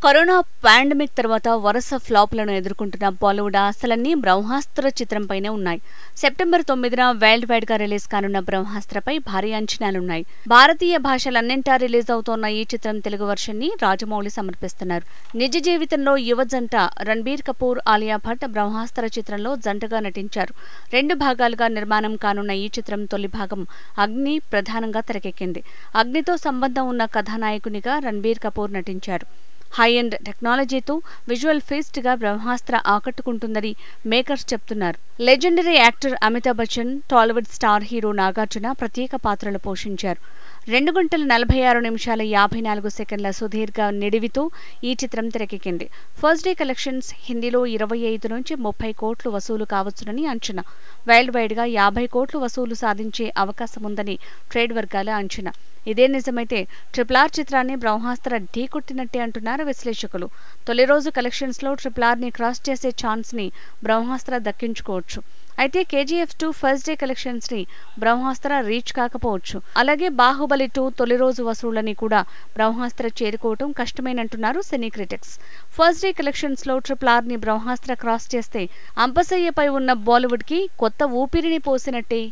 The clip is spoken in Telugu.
కరోనా పాండమిక్ తర్వాత వరుస ఫ్లాపులను ఎదుర్కొంటున్న బాలీవుడ్ ఆశలన్నీ బ్రహ్మాస్త్ర చిత్రంపైనే ఉన్నాయి. సెప్టెంబర్ 9న వరల్డ్ వైడ్ గా రిలీజ్ కానున్న బ్రహ్మాస్త్రపై భారీ అంచనాలున్నాయి. భారతీయ భాషలన్నింటా రిలీజ్ అవుతోన్న ఈ చిత్రం తెలుగు వర్షన్ ని రాజమౌళి సమర్పిస్తున్నారు. నిజ జీవితంలో యువ జంట రణబీర్ కపూర్, ఆలియా భట్ బ్రహ్మాస్త్ర చిత్రంలో జంటగా నటించారు. 2 భాగాలుగా నిర్మాణం కానున్న ఈ చిత్రం తొలి భాగం అగ్ని ప్రధానంగా తెరకెక్కింది. అగ్నితో సంబంధం ఉన్న కథానాయకునిగా రణబీర్ కపూర్ నటించారు. హై ఎండ్ టెక్నాలజీతో విజువల్ ఫీస్ట్ గా బ్రహ్మాస్త్ర ఆకట్టుకుంటుందని మేకర్స్ చెప్తున్నారు. Legendary actor Amitabh Bachchan, Tollywood star hero Nagarjuna ప్రత్యేక పాత్రలు పోషించారు. 2 గంటల 46 నిమిషాల 54 సెకండ్ల సుదీర్ఘ నిడివితో ఈ చిత్రం తెరకెక్కింది. ఫస్ట్ డే కలెక్షన్స్ హిందీలో 25 నుంచి 30 కోట్లు వసూలు కావచ్చునని అంచనా. వరల్డ్ వైడ్ గా 50 కోట్లు వసూలు సాధించే అవకాశముందని ట్రేడ్ వర్గాల అంచనా. ఇదే నిజమైతే RRR చిత్రాన్ని బ్రహ్మాస్త్ర ఢీకొట్టినట్టే అంటున్నారు విశ్లేషకులు. తొలి రోజు కలెక్షన్స్ లో RRR ని క్రాస్ చేసే ఛాన్స్ ని బ్రహ్మాస్త్ర దక్కించుకోవచ్చు. అయితే KGF 2 ఫస్ట్ డే కలెక్షన్స్ ని బ్రహ్మాస్త్ర రీచ్ కాకపోవచ్చు. అలాగే బాహుబలి 2 తొలి రోజు వసూళ్లని కూడా బ్రహ్మాస్త్ర చేరుకోవటం కష్టమేనంటున్నారు సినీ క్రిటిక్స్. ఫస్ట్ డే కలెక్షన్స్ లో RRR ని బ్రహ్మాస్త్ర క్రాస్ చేస్తే అంపశయ్యపై ఉన్న బాలీవుడ్ కి కొత్త ఊపిరిని పోసినట్టే.